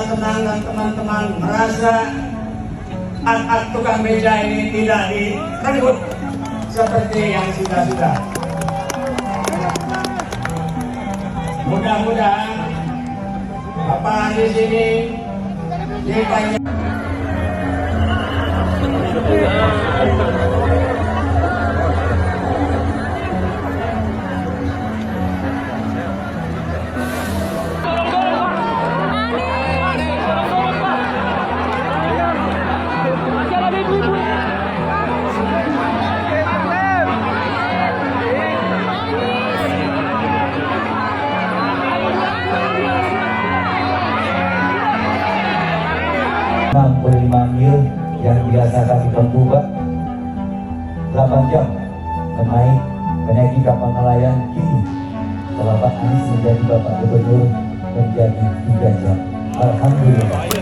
merasa tenang dan teman-teman merasa tukang beca ini tidak direnggut seperti yang sudah-sudah. Mudah-mudahan Bapak di sini ditanya. Manggil yang biasa kami tempuh 8 jam menaiki kapal nelayan, kini setelah Pak Anies menjadi Bapak Gubernur menjadi 3 jam. Alhamdulillah.